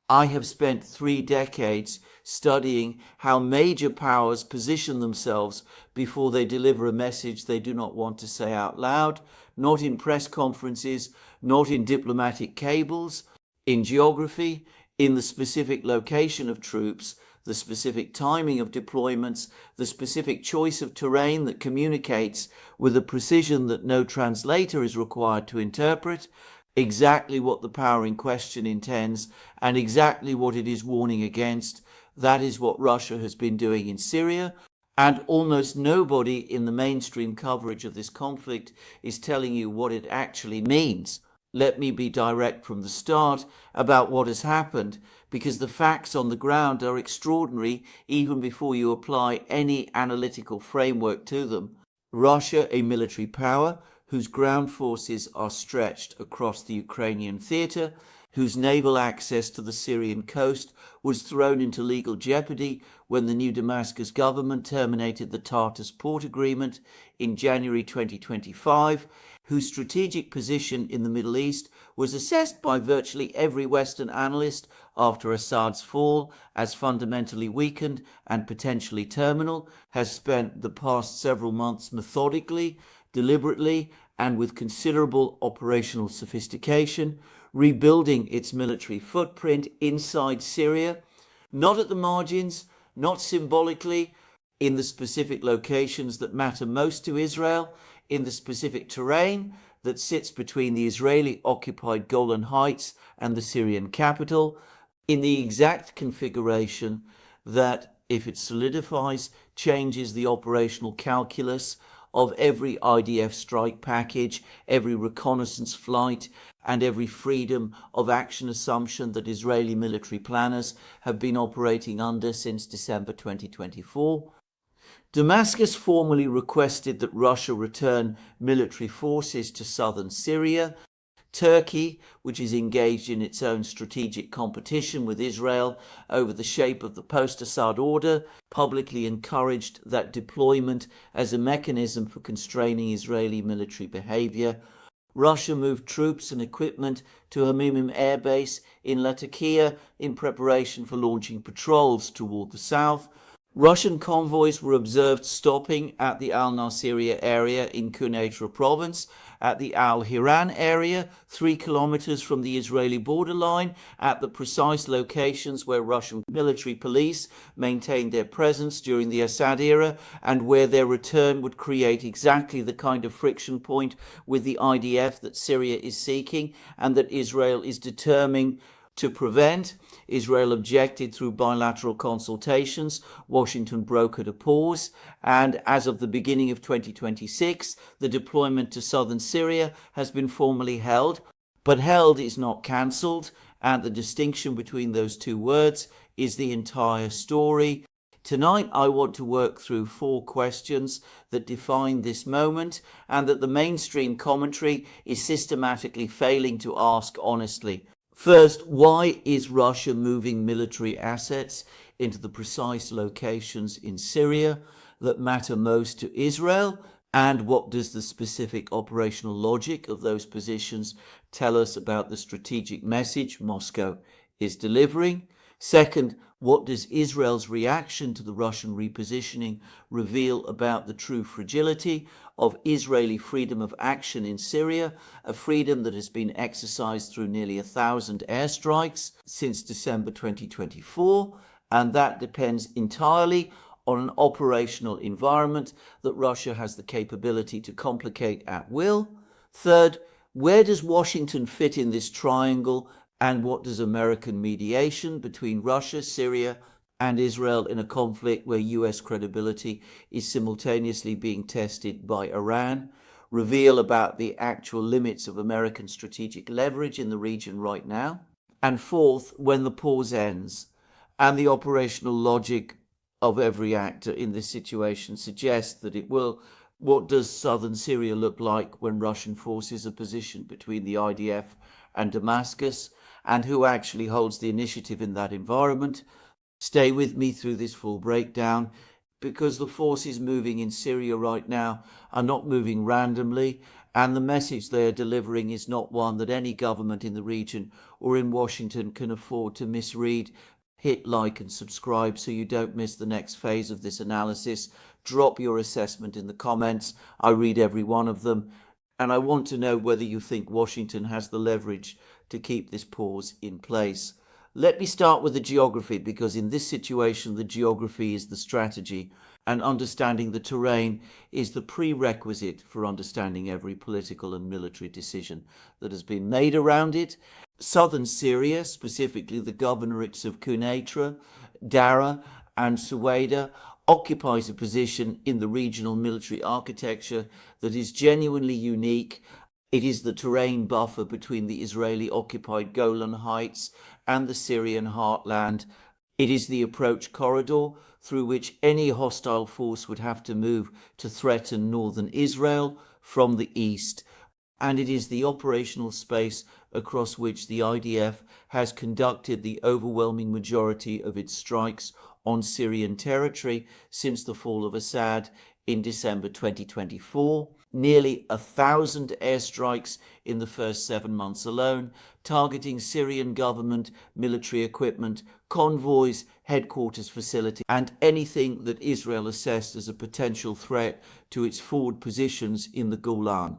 I have spent 3 decades studying how major powers position themselves before they deliver a message they do not want to say out loud, not in press conferences, not in diplomatic cables, in geography, in the specific location of troops, the specific timing of deployments, the specific choice of terrain that communicates with a precision that no translator is required to interpret, exactly what the power in question intends and exactly what it is warning against. That is what Russia has been doing in Syria, and almost nobody in the mainstream coverage of this conflict is telling you what it actually means. Let me be direct from the start about what has happened, because the facts on the ground are extraordinary even before you apply any analytical framework to them. Russia, a military power whose ground forces are stretched across the Ukrainian theatre, whose naval access to the Syrian coast was thrown into legal jeopardy when the new Damascus government terminated the Tartus port agreement in January 2025, whose strategic position in the Middle East was assessed by virtually every Western analyst after Assad's fall as fundamentally weakened and potentially terminal, has spent the past several months methodically, deliberately, and with considerable operational sophistication, rebuilding its military footprint inside Syria, not at the margins, not symbolically, in the specific locations that matter most to Israel, in the specific terrain that sits between the Israeli-occupied Golan Heights and the Syrian capital, in the exact configuration that, if it solidifies, changes the operational calculus of every IDF strike package, every reconnaissance flight, and every freedom of action assumption that Israeli military planners have been operating under since December 2024. Damascus formally requested that Russia return military forces to southern Syria. Turkey, which is engaged in its own strategic competition with Israel over the shape of the post-Assad order, publicly encouraged that deployment as a mechanism for constraining Israeli military behavior. Russia moved troops and equipment to Hmeimim airbase in Latakia in preparation for launching patrols toward the south. Russian convoys were observed stopping at the al-Nasiriyah area in Quneitra province, at the al-Hiran area, 3 kilometers from the Israeli borderline, at the precise locations where Russian military police maintained their presence during the Assad era, and where their return would create exactly the kind of friction point with the IDF that Syria is seeking and that Israel is determined to prevent. Israel objected through bilateral consultations. Washington brokered a pause, and as of the beginning of 2026, the deployment to southern Syria has been formally held. But held is not cancelled, and the distinction between those two words is the entire story. Tonight I want to work through 4 questions that define this moment and that the mainstream commentary is systematically failing to ask honestly. First, why is Russia moving military assets into the precise locations in Syria that matter most to Israel? And what does the specific operational logic of those positions tell us about the strategic message Moscow is delivering? Second, what does Israel's reaction to the Russian repositioning reveal about the true fragility of Israeli freedom of action in Syria, a freedom that has been exercised through nearly 1,000 airstrikes since December 2024, and that depends entirely on an operational environment that Russia has the capability to complicate at will? Third, where does Washington fit in this triangle, and what does American mediation between Russia, Syria, and Israel in a conflict where US credibility is simultaneously being tested by Iran reveal about the actual limits of American strategic leverage in the region right now? And fourth, when the pause ends and the operational logic of every actor in this situation suggests that it will, what does southern Syria look like when Russian forces are positioned between the IDF and Damascus, and who actually holds the initiative in that environment? Stay with me through this full breakdown, because the forces moving in Syria right now are not moving randomly, And the message they are delivering is not one that any government in the region or in Washington can afford to misread. Hit like and subscribe so you don't miss the next phase of this analysis. Drop your assessment in the comments. I read every one of them. And I want to know whether you think Washington has the leverage to keep this pause in place. Let me start with the geography, because in this situation the geography is the strategy, and understanding the terrain is the prerequisite for understanding every political and military decision that has been made around it. Southern Syria, specifically the governorates of Quneitra, Dara and Suwaida, occupies a position in the regional military architecture that is genuinely unique. It is the terrain buffer between the Israeli-occupied Golan Heights and the Syrian heartland. It is the approach corridor through which any hostile force would have to move to threaten northern Israel from the east. And it is the operational space across which the IDF has conducted the overwhelming majority of its strikes on Syrian territory since the fall of Assad in December 2024. Nearly 1,000 airstrikes in the first 7 months alone, targeting Syrian government, military equipment, convoys, headquarters facilities, and anything that Israel assessed as a potential threat to its forward positions in the Golan.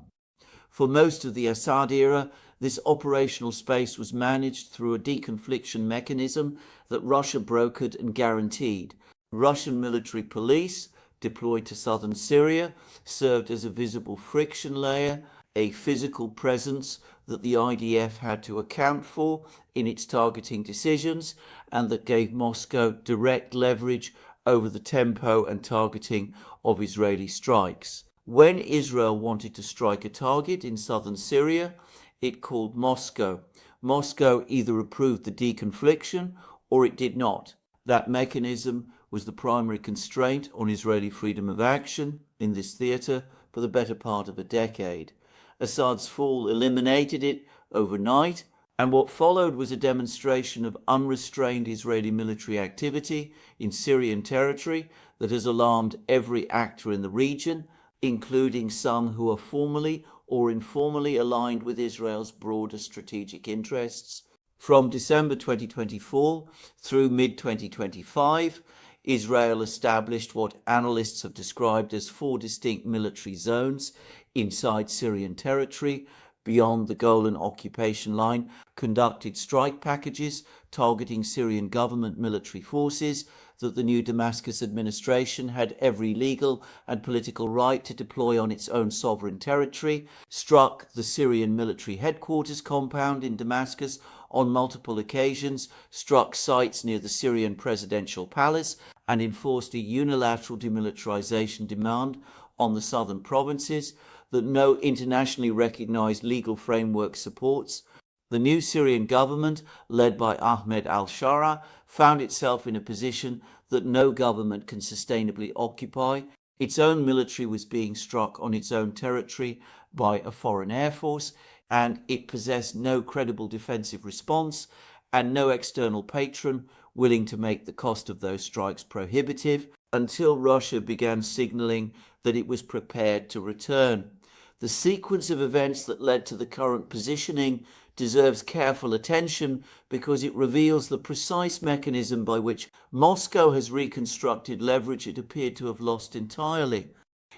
For most of the Assad era, this operational space was managed through a deconfliction mechanism that Russia brokered and guaranteed. Russian military police, deployed to southern Syria, served as a visible friction layer, a physical presence that the IDF had to account for in its targeting decisions, and that gave Moscow direct leverage over the tempo and targeting of Israeli strikes. When Israel wanted to strike a target in southern Syria, it called Moscow. Moscow either approved the deconfliction or it did not. That mechanism was the primary constraint on Israeli freedom of action in this theatre for the better part of a decade. Assad's fall eliminated it overnight, and what followed was a demonstration of unrestrained Israeli military activity in Syrian territory that has alarmed every actor in the region, including some who are formally or informally aligned with Israel's broader strategic interests. From December 2024 through mid-2025, Israel established what analysts have described as 4 distinct military zones inside Syrian territory beyond the Golan occupation line, conducted strike packages targeting Syrian government military forces that the new Damascus administration had every legal and political right to deploy on its own sovereign territory, struck the Syrian military headquarters compound in Damascus on multiple occasions, struck sites near the Syrian presidential palace, and enforced a unilateral demilitarization demand on the southern provinces that no internationally recognized legal framework supports. The new Syrian government, led by Ahmed al-Sharaa, found itself in a position that no government can sustainably occupy. Its own military was being struck on its own territory by a foreign air force, and it possessed no credible defensive response and no external patron willing to make the cost of those strikes prohibitive, until Russia began signaling that it was prepared to return. The sequence of events that led to the current positioning deserves careful attention because it reveals the precise mechanism by which Moscow has reconstructed leverage it appeared to have lost entirely.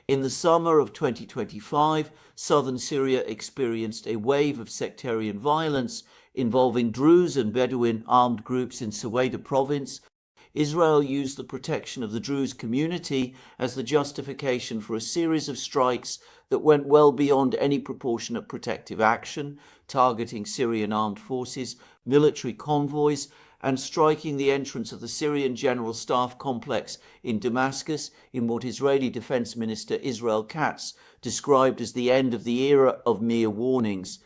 In the summer of 2025, southern Syria experienced a wave of sectarian violence involving Druze and Bedouin armed groups in Suwaida province. Israel used the protection of the Druze community as the justification for a series of strikes that went well beyond any proportionate protective action, targeting Syrian armed forces, military convoys, and striking the entrance of the Syrian General Staff complex in Damascus in what Israeli Defense Minister Israel Katz described as the end of the era of mere warnings.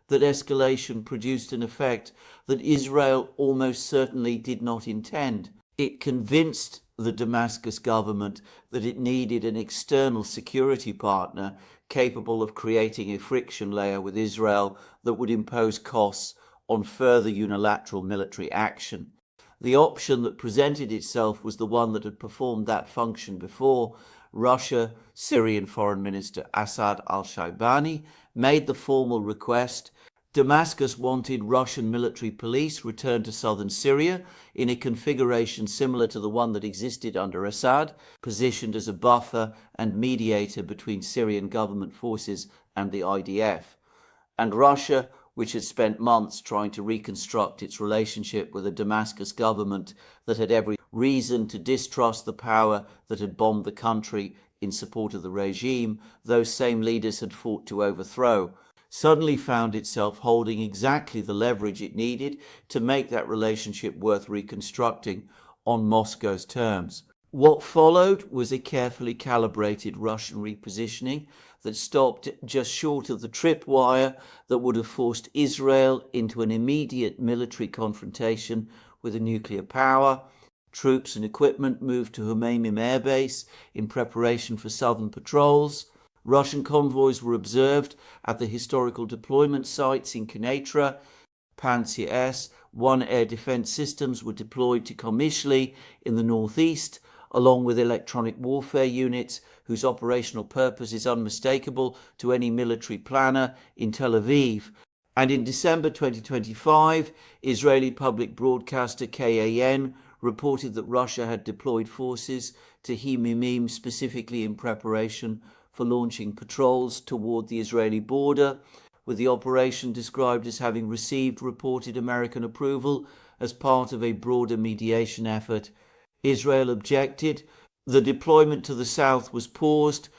That escalation produced an effect that Israel almost certainly did not intend. It convinced the Damascus government that it needed an external security partner capable of creating a friction layer with Israel that would impose costs on further unilateral military action. The option that presented itself was the one that had performed that function before. Russia Syrian Foreign Minister Asad al-Shaibani made the formal request. Damascus wanted Russian military police returned to southern Syria in a configuration similar to the one that existed under Assad, positioned as a buffer and mediator between Syrian government forces and the IDF. And Russia, which had spent months trying to reconstruct its relationship with a Damascus government that had every reason to distrust the power that had bombed the country in support of the regime those same leaders had fought to overthrow, suddenly found itself holding exactly the leverage it needed to make that relationship worth reconstructing on Moscow's terms. What followed was a carefully calibrated Russian repositioning that stopped just short of the tripwire that would have forced Israel into an immediate military confrontation with a nuclear power. Troops and equipment moved to Hmeimim airbase in preparation for southern patrols. Russian convoys were observed at the historical deployment sites in Quneitra. Pantsir S1 air defense systems were deployed to Qamishli in the northeast, along with electronic warfare units whose operational purpose is unmistakable to any military planner in Tel Aviv. And in December 2025, Israeli public broadcaster KAN reported that Russia had deployed forces to Hmeimim specifically in preparation for launching patrols toward the Israeli border, with the operation described as having received reported American approval as part of a broader mediation effort. Israel objected. The deployment to the south was paused,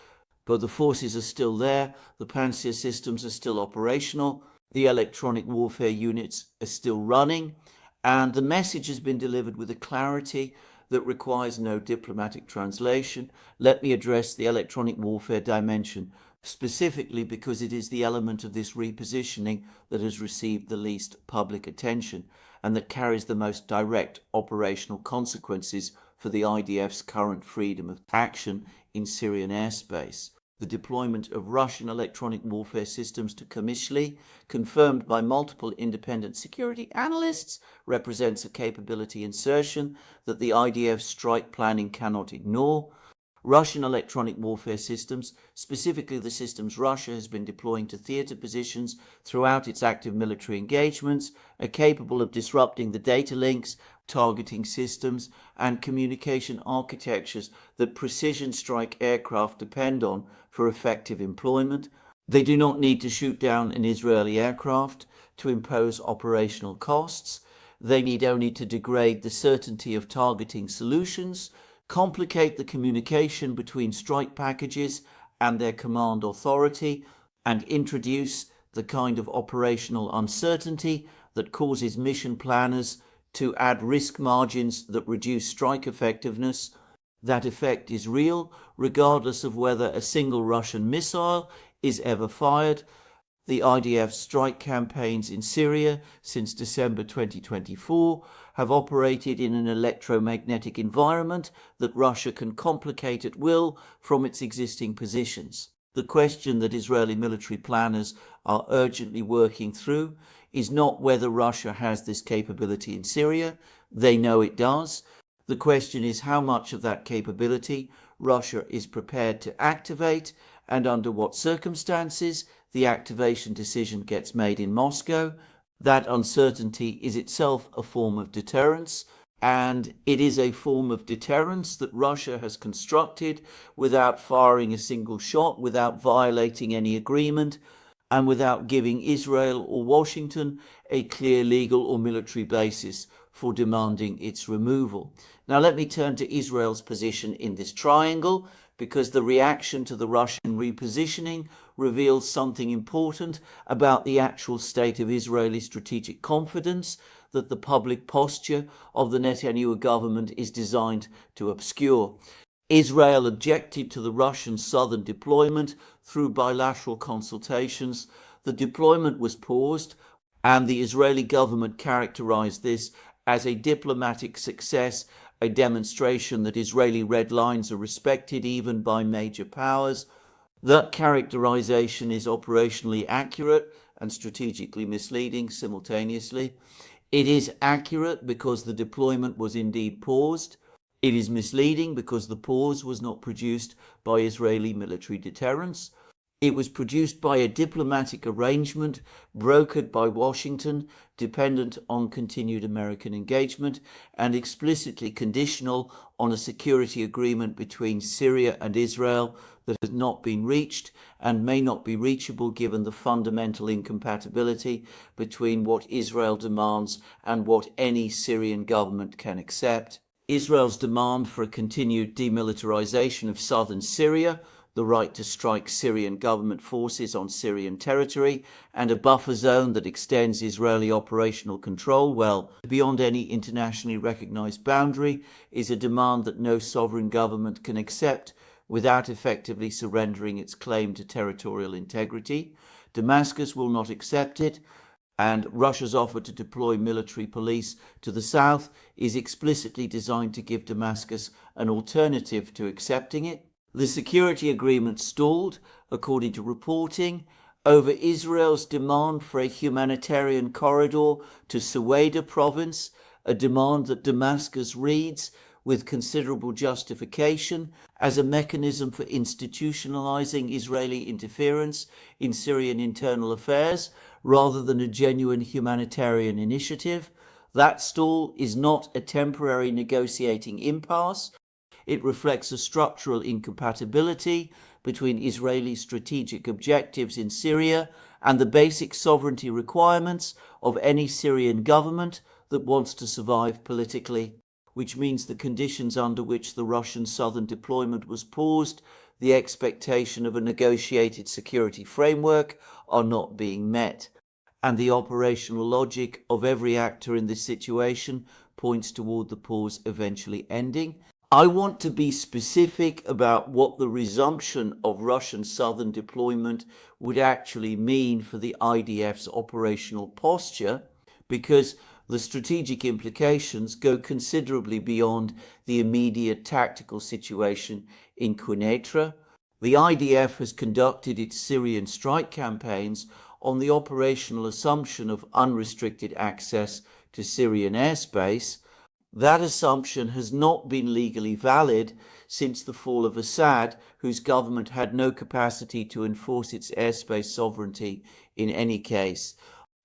but the forces are still there. The Pantsir systems are still operational. The electronic warfare units are still running. And the message has been delivered with a clarity that requires no diplomatic translation. Let me address the electronic warfare dimension, specifically because it is the element of this repositioning that has received the least public attention and that carries the most direct operational consequences for the IDF's current freedom of action in Syrian airspace. The deployment of Russian electronic warfare systems to Qamishli, confirmed by multiple independent security analysts, represents a capability insertion that the IDF strike planning cannot ignore. Russian electronic warfare systems, specifically the systems Russia has been deploying to theatre positions throughout its active military engagements, are capable of disrupting the data links, targeting systems, and communication architectures that precision strike aircraft depend on for effective employment. They do not need to shoot down an Israeli aircraft to impose operational costs. They need only to degrade the certainty of targeting solutions, complicate the communication between strike packages and their command authority, and introduce the kind of operational uncertainty that causes mission planners to add risk margins that reduce strike effectiveness. That effect is real, regardless of whether a single Russian missile is ever fired. The IDF strike campaigns in Syria since December 2024 have operated in an electromagnetic environment that Russia can complicate at will from its existing positions. The question that Israeli military planners are urgently working through is not whether Russia has this capability in Syria. They know it does. The question is how much of that capability Russia is prepared to activate and under what circumstances. The activation decision gets made in Moscow. That uncertainty is itself a form of deterrence, and it is a form of deterrence that Russia has constructed without firing a single shot, without violating any agreement, and without giving Israel or Washington a clear legal or military basis for demanding its removal. Now let me turn to Israel's position in this triangle, because the reaction to the Russian repositioning reveals something important about the actual state of Israeli strategic confidence that the public posture of the Netanyahu government is designed to obscure. Israel objected to the Russian southern deployment through bilateral consultations. The deployment was paused, and the Israeli government characterized this as a diplomatic success, a demonstration that Israeli red lines are respected even by major powers. That characterization is operationally accurate and strategically misleading simultaneously. It is accurate because the deployment was indeed paused. It is misleading because the pause was not produced by Israeli military deterrence. It was produced by a diplomatic arrangement brokered by Washington, dependent on continued American engagement, and explicitly conditional on a security agreement between Syria and Israel that has not been reached and may not be reachable given the fundamental incompatibility between what Israel demands and what any Syrian government can accept. Israel's demand for a continued demilitarization of southern Syria, the right to strike Syrian government forces on Syrian territory, and a buffer zone that extends Israeli operational control well beyond any internationally recognized boundary, is a demand that no sovereign government can accept without effectively surrendering its claim to territorial integrity. Damascus will not accept it, and Russia's offer to deploy military police to the south is explicitly designed to give Damascus an alternative to accepting it. The security agreement stalled, according to reporting, over Israel's demand for a humanitarian corridor to Suwaida province, a demand that Damascus reads, with considerable justification, as a mechanism for institutionalizing Israeli interference in Syrian internal affairs rather than a genuine humanitarian initiative. That stall is not a temporary negotiating impasse. It reflects a structural incompatibility between Israeli strategic objectives in Syria and the basic sovereignty requirements of any Syrian government that wants to survive politically, which means the conditions under which the Russian southern deployment was paused, the expectation of a negotiated security framework, are not being met. And the operational logic of every actor in this situation points toward the pause eventually ending. I want to be specific about what the resumption of Russian southern deployment would actually mean for the IDF's operational posture, because the strategic implications go considerably beyond the immediate tactical situation in Quneitra. The IDF has conducted its Syrian strike campaigns on the operational assumption of unrestricted access to Syrian airspace. That assumption has not been legally valid since the fall of Assad, whose government had no capacity to enforce its airspace sovereignty in any case.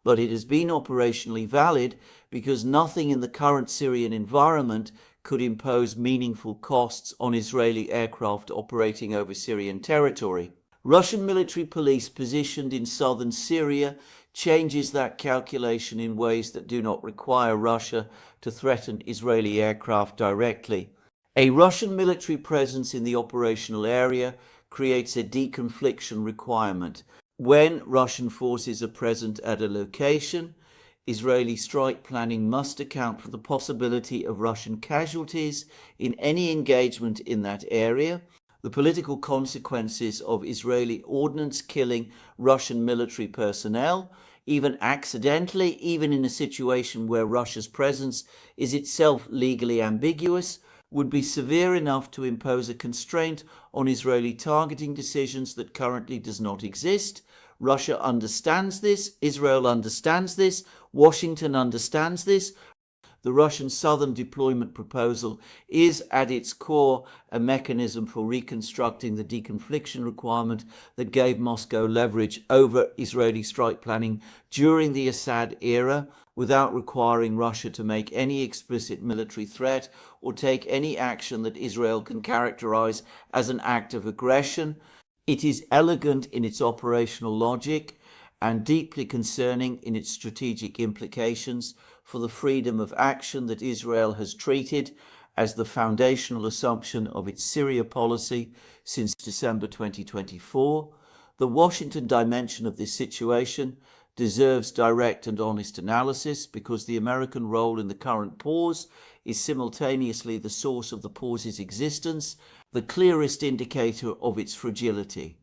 But it has been operationally valid because nothing in the current Syrian environment could impose meaningful costs on Israeli aircraft operating over Syrian territory. Russian military police positioned in southern Syria changes that calculation in ways that do not require Russia to threaten Israeli aircraft directly. A Russian military presence in the operational area creates a deconfliction requirement. When Russian forces are present at a location, Israeli strike planning must account for the possibility of Russian casualties in any engagement in that area, the political consequences of Israeli ordnance killing Russian military personnel, even accidentally, even in a situation where Russia's presence is itself legally ambiguous, would be severe enough to impose a constraint on Israeli targeting decisions that currently does not exist. Russia understands this, Israel understands this, Washington understands this. The Russian southern deployment proposal is at its core a mechanism for reconstructing the deconfliction requirement that gave Moscow leverage over Israeli strike planning during the Assad era without requiring Russia to make any explicit military threat or take any action that Israel can characterize as an act of aggression. It is elegant in its operational logic and deeply concerning in its strategic implications for the freedom of action that Israel has treated as the foundational assumption of its Syria policy since December 2024. The Washington dimension of this situation deserves direct and honest analysis because the American role in the current pause is simultaneously the source of the pause's existence, the clearest indicator of its fragility.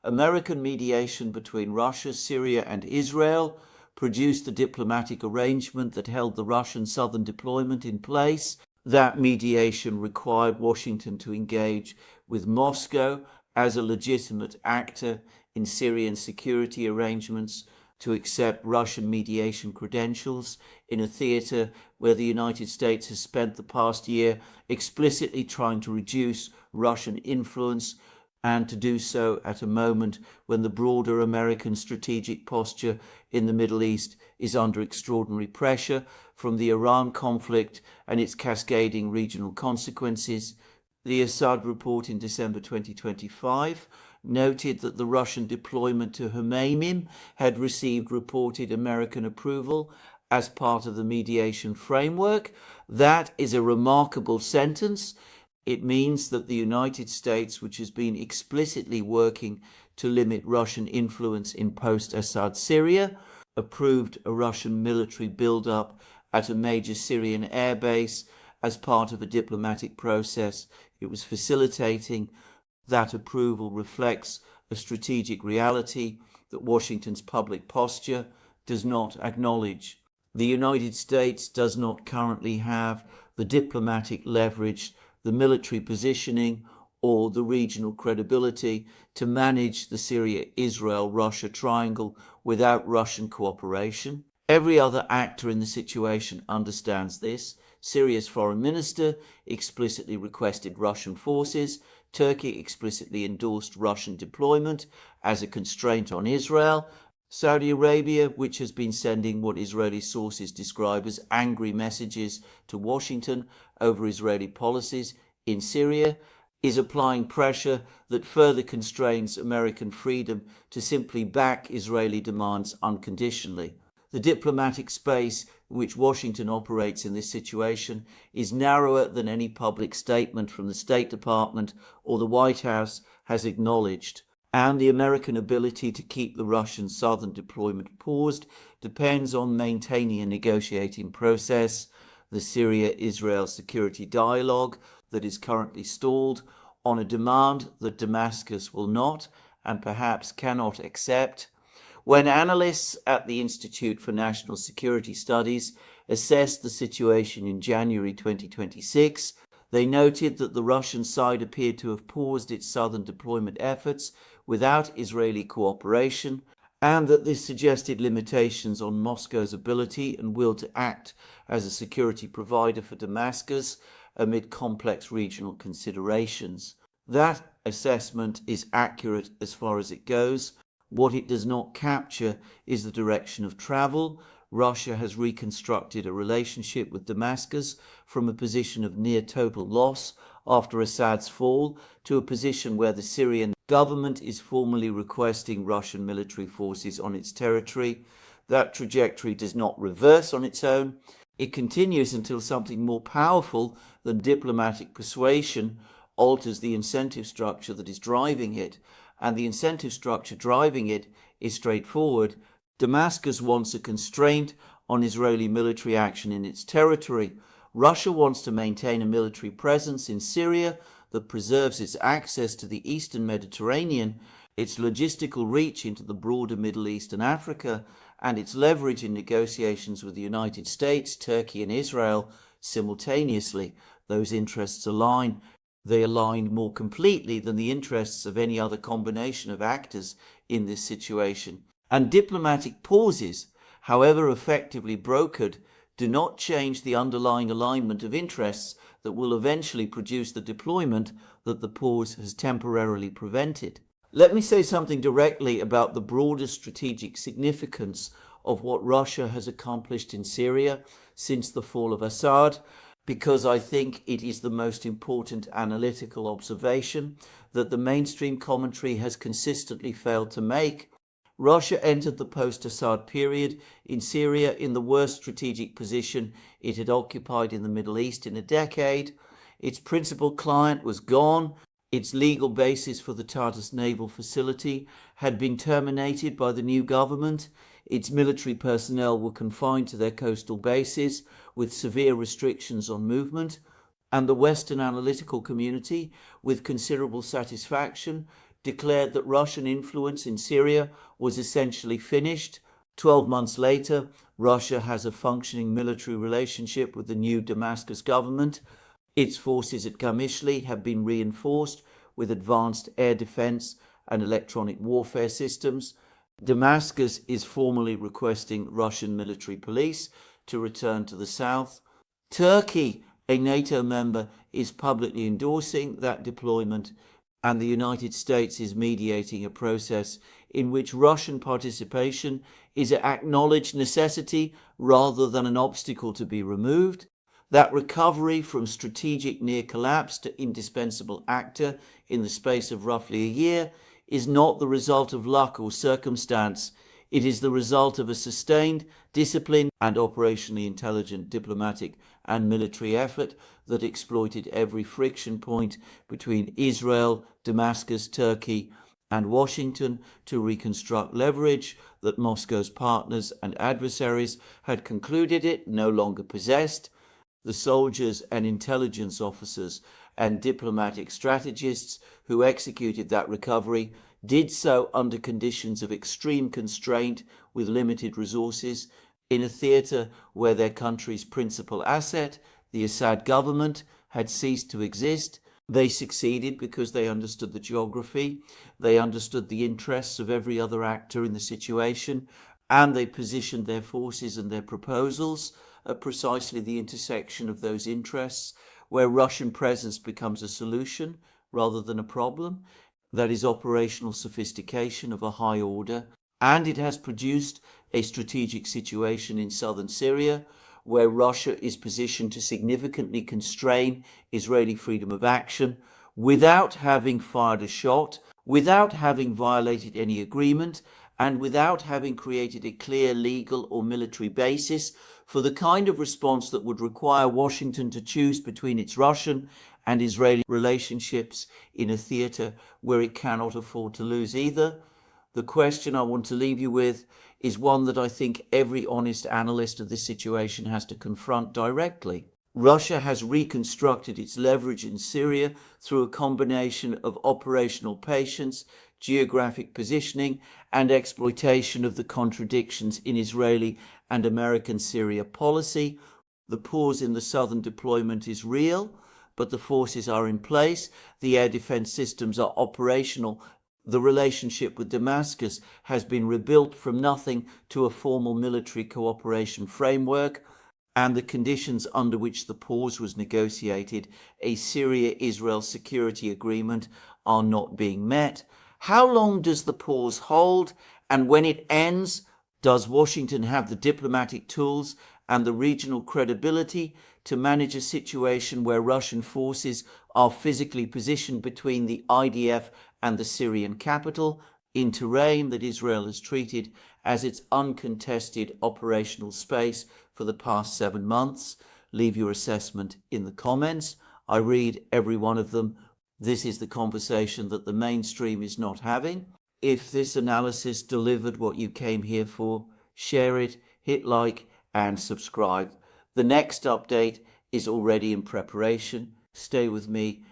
American mediation between Russia, Syria and Israel produced the diplomatic arrangement that held the Russian southern deployment in place. That mediation required Washington to engage with Moscow as a legitimate actor in Syrian security arrangements, to accept Russian mediation credentials in a theater where the United States has spent the past year explicitly trying to reduce Russian influence, and to do so at a moment when the broader American strategic posture in the Middle East is under extraordinary pressure from the Iran conflict and its cascading regional consequences. The Assad report in December 2025 noted that the Russian deployment to Hmeimim had received reported American approval as part of the mediation framework. That is a remarkable sentence. It means that the United States, which has been explicitly working to limit Russian influence in post-Assad Syria, approved a Russian military build-up at a major Syrian airbase as part of a diplomatic process it was facilitating. That approval reflects a strategic reality that Washington's public posture does not acknowledge. The United States does not currently have the diplomatic leverage, the military positioning, or the regional credibility to manage the Syria Israel Russia triangle without Russian cooperation. Every other actor in the situation understands this. Syria's foreign minister explicitly requested Russian forces. Turkey explicitly endorsed Russian deployment as a constraint on Israel. Saudi Arabia, which has been sending what Israeli sources describe as angry messages to Washington over Israeli policies in Syria, is applying pressure that further constrains American freedom to simply back Israeli demands unconditionally. The diplomatic space in which Washington operates in this situation is narrower than any public statement from the State Department or the White House has acknowledged, and the American ability to keep the Russian southern deployment paused depends on maintaining a negotiating process, the Syria Israel security dialogue that is currently stalled, on a demand that Damascus will not and perhaps cannot accept. When analysts at the Institute for National Security Studies assessed the situation in January 2026, they noted that the Russian side appeared to have paused its southern deployment efforts without Israeli cooperation, and that this suggested limitations on Moscow's ability and will to act as a security provider for Damascus amid complex regional considerations. That assessment is accurate as far as it goes. What it does not capture is the direction of travel. Russia has reconstructed a relationship with Damascus from a position of near total loss after Assad's fall to a position where the Syrian government is formally requesting Russian military forces on its territory. That trajectory does not reverse on its own. It continues until something more powerful than diplomatic persuasion alters the incentive structure that is driving it. And the incentive structure driving it is straightforward. Damascus wants a constraint on Israeli military action in its territory. Russia wants to maintain a military presence in Syria that preserves its access to the eastern Mediterranean, its logistical reach into the broader Middle East and Africa, and its leverage in negotiations with the United States, Turkey, and Israel simultaneously. Those interests align. They align more completely than the interests of any other combination of actors in this situation. And diplomatic pauses, however effectively brokered, do not change the underlying alignment of interests that will eventually produce the deployment that the pause has temporarily prevented. Let me say something directly about the broader strategic significance of what Russia has accomplished in Syria since the fall of Assad, because I think it is the most important analytical observation that the mainstream commentary has consistently failed to make. Russia entered the post-Assad period in Syria in the worst strategic position it had occupied in the Middle East in a decade. Its principal client was gone. Its legal basis for the Tartus naval facility had been terminated by the new government. Its military personnel were confined to their coastal bases with severe restrictions on movement, and the Western analytical community, with considerable satisfaction, declared that Russian influence in Syria was essentially finished. 12 months later, Russia has a functioning military relationship with the new Damascus government. Its forces at Qamishli have been reinforced with advanced air defense and electronic warfare systems. Damascus is formally requesting Russian military police to return to the south. Turkey, a NATO member, is publicly endorsing that deployment. and the United States is mediating a process in which Russian participation is an acknowledged necessity rather than an obstacle to be removed. That recovery from strategic near collapse to indispensable actor in the space of roughly a year is not the result of luck or circumstance. It is the result of a sustained, disciplined and operationally intelligent diplomatic and military effort that exploited every friction point between Israel, Damascus, Turkey and Washington to reconstruct leverage that Moscow's partners and adversaries had concluded it no longer possessed. The soldiers and intelligence officers and diplomatic strategists who executed that recovery did so under conditions of extreme constraint with limited resources in a theatre where their country's principal asset, the Assad government, had ceased to exist. They succeeded because they understood the geography, they understood the interests of every other actor in the situation, and they positioned their forces and their proposals at precisely the intersection of those interests, where Russian presence becomes a solution rather than a problem. That is operational sophistication of a high order, and it has produced a strategic situation in southern Syria where Russia is positioned to significantly constrain Israeli freedom of action without having fired a shot, without having violated any agreement, and without having created a clear legal or military basis for the kind of response that would require Washington to choose between its Russian and Israeli relationships in a theatre where it cannot afford to lose either. The question I want to leave you with is one that I think every honest analyst of this situation has to confront directly. Russia has reconstructed its leverage in Syria through a combination of operational patience, geographic positioning, and exploitation of the contradictions in Israeli and American Syria policy. The pause in the southern deployment is real, but the forces are in place. The air defense systems are operational. The relationship with Damascus has been rebuilt from nothing to a formal military cooperation framework, and the conditions under which the pause was negotiated, a Syria Israel security agreement, are not being met. How long does the pause hold? And when it ends, does Washington have the diplomatic tools and the regional credibility to manage a situation where Russian forces are physically positioned between the IDF and the Syrian capital in terrain that Israel has treated as its uncontested operational space for the past 7 months? Leave your assessment in the comments. I read every one of them. This is the conversation that the mainstream is not having. If this analysis delivered what you came here for, share it, hit like and subscribe. The next update is already in preparation. Stay with me